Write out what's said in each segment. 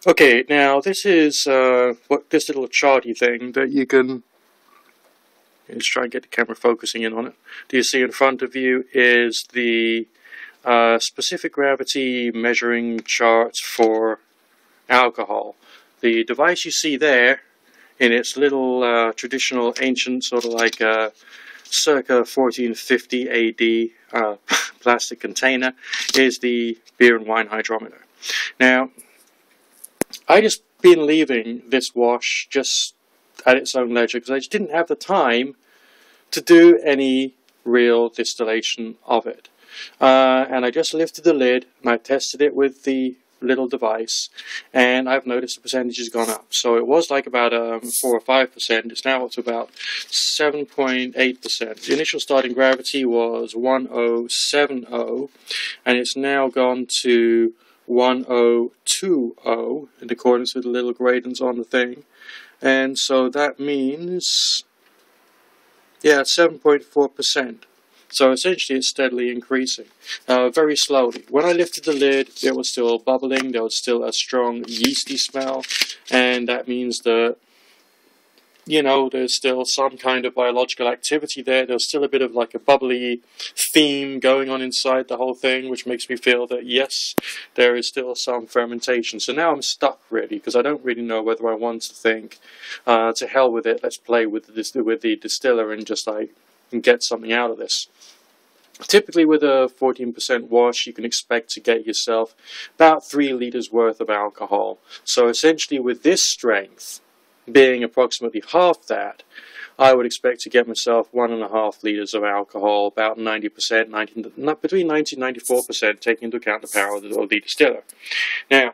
Okay, now this is this little charty thing that you can. Let's try and get the camera focusing in on it. Do you see in front of you is the specific gravity measuring charts for alcohol. The device you see there in its little traditional ancient sort of like circa 1450 AD plastic container is the beer and wine hydrometer. Now, I just been leaving this wash just at its own leisure because I just didn't have the time to do any real distillation of it. And I just lifted the lid and I tested it with the little device, and I've noticed the percentage has gone up. So it was like about 4 or 5%. It's now up to about 7.8%. The initial starting gravity was 1070, and it's now gone to 1020 in accordance with the little gradient on the thing. And so that means, yeah, 7.4%. So essentially it's steadily increasing, very slowly. When I lifted the lid, it was still bubbling, there was still a strong yeasty smell, and that means that, you know, there's still some kind of biological activity there. There's still a bit of like a bubbly theme going on inside the whole thing, which makes me feel that yes, there is still some fermentation. So now I'm stuck really, because I don't really know whether I want to think, to hell with it, let's play with the distiller and just like get something out of this. Typically with a 14% wash, you can expect to get yourself about 3 litres worth of alcohol. So essentially with this strength being approximately half that, I would expect to get myself 1.5 litres of alcohol, about 90%, between 90 and 94%, taking into account the power of the distiller. Now,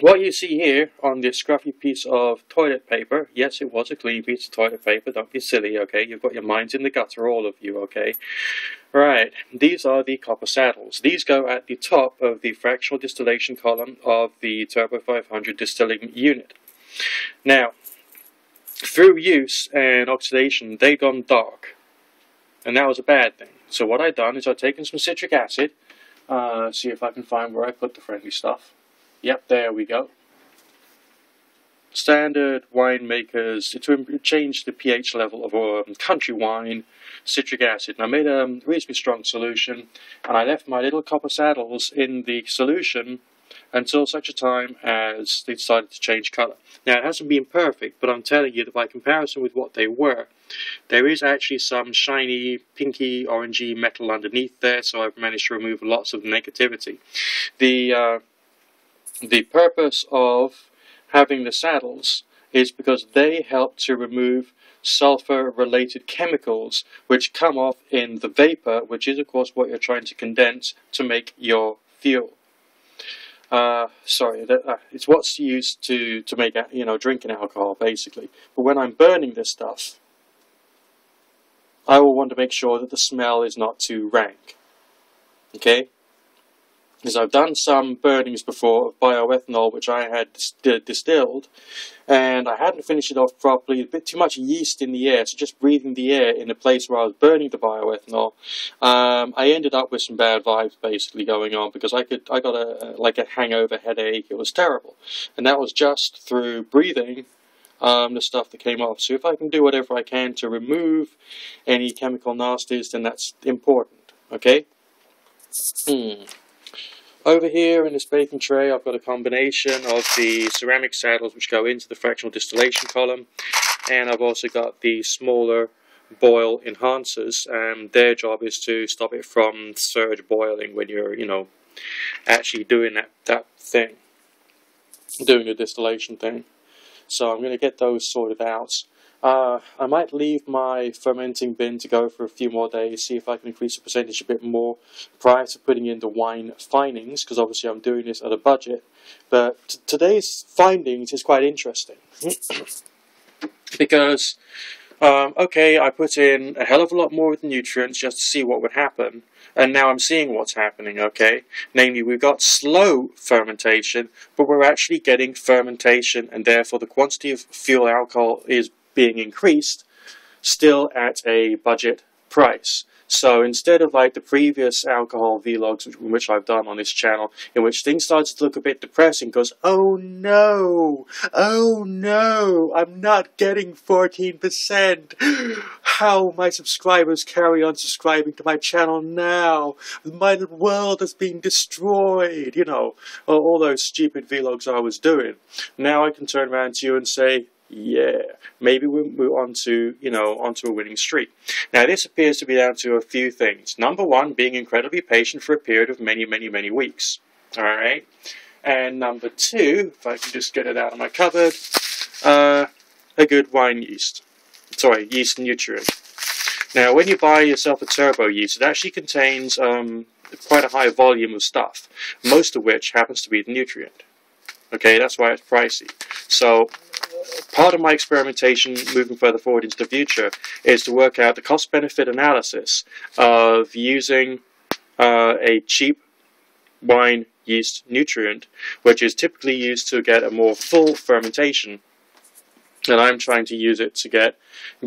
what you see here on this scruffy piece of toilet paper, yes, it was a clean piece of toilet paper, don't be silly, okay? You've got your minds in the gutter, all of you, okay? Right, these are the copper saddles. These go at the top of the fractional distillation column of the Turbo 500 distilling unit. Now, through use and oxidation, they've gone dark, and that was a bad thing. So what I've done is I've taken some citric acid, see if I can find where I put the friendly stuff. Yep, there we go. Standard winemakers, to change the pH level of country wine, citric acid. And I made a reasonably strong solution, and I left my little copper saddles in the solution until such a time as they decided to change colour. Now, it hasn't been perfect, but I'm telling you that by comparison with what they were, there is actually some shiny, pinky, orangey metal underneath there, so I've managed to remove lots of negativity. The purpose of having the saddles is because they help to remove sulfur-related chemicals which come off in the vapor, which is of course what you're trying to condense to make your fuel. It's what's used to make, you know, drinking alcohol basically. But when I'm burning this stuff, I will want to make sure that the smell is not too rank. Okay? Because I've done some burnings before of bioethanol which I had distilled, and I hadn't finished it off properly, a bit too much yeast in the air, so just breathing the air in the place where I was burning the bioethanol, I ended up with some bad vibes basically going on, because I got a hangover headache. It was terrible, and that was just through breathing the stuff that came off. So if I can do whatever I can to remove any chemical nasties, then that's important, okay? Over here in this baking tray, I've got a combination of the ceramic saddles which go into the fractional distillation column, and I've also got the smaller boil enhancers, and their job is to stop it from surge boiling when you're, you know, actually doing that thing, doing the distillation thing. So I'm going to get those sorted out. I might leave my fermenting bin to go for a few more days, see if I can increase the percentage a bit more prior to putting in the wine findings, because obviously I'm doing this at a budget. But today's findings is quite interesting. Because, okay, I put in a hell of a lot more of the nutrients just to see what would happen, and now I'm seeing what's happening, okay? Namely, we've got slow fermentation, but we're actually getting fermentation, and therefore the quantity of fuel alcohol is being increased, still at a budget price. So instead of like the previous alcohol vlogs which I've done on this channel, in which things started to look a bit depressing because, oh no, I'm not getting 14%. How my subscribers carry on subscribing to my channel now? My world has been destroyed, you know, all those stupid vlogs I was doing. Now I can turn around to you and say, yeah, maybe we'll move on to, you know, onto a winning streak. Now this appears to be down to a few things. Number one, being incredibly patient for a period of many weeks. Alright? And number two, if I can just get it out of my cupboard, a good wine yeast. Sorry, yeast nutrient. Now when you buy yourself a turbo yeast, it actually contains quite a high volume of stuff, most of which happens to be the nutrient. Okay, that's why it's pricey. So part of my experimentation moving further forward into the future is to work out the cost-benefit analysis of using a cheap wine yeast nutrient, which is typically used to get a more full fermentation, and I'm trying to use it to get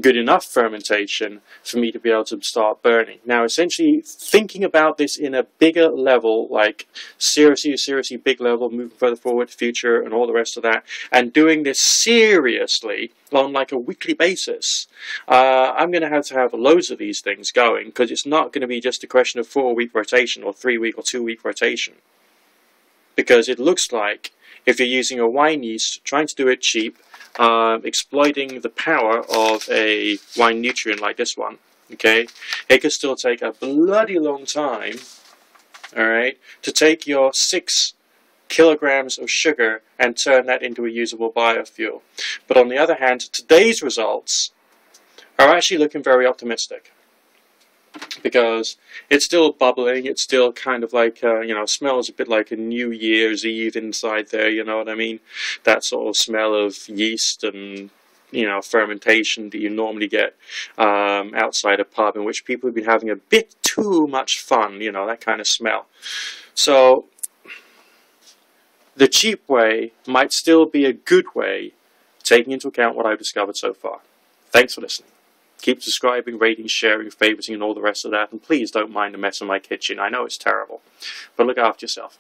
good enough fermentation for me to be able to start burning. Now, essentially, thinking about this in a bigger level, like seriously big level, moving further forward, future, and all the rest of that, and doing this seriously on like a weekly basis, I'm going to have loads of these things going, because it's not going to be just a question of 4-week rotation or 3-week or 2-week rotation. Because it looks like if you're using a wine yeast, trying to do it cheap, exploiting the power of a wine nutrient like this one, okay, it could still take a bloody long time, alright, to take your 6 kilograms of sugar and turn that into a usable biofuel. But on the other hand, today's results are actually looking very optimistic, because it's still bubbling, it's still kind of like, you know, smells a bit like a New Year's Eve inside there, you know what I mean? That sort of smell of yeast and, you know, fermentation that you normally get outside a pub, in which people have been having a bit too much fun, you know, that kind of smell. So, the cheap way might still be a good way, taking into account what I've discovered so far. Thanks for listening. Keep subscribing, rating, sharing, favoriting, and all the rest of that. And please don't mind the mess in my kitchen. I know it's terrible. But look after yourself.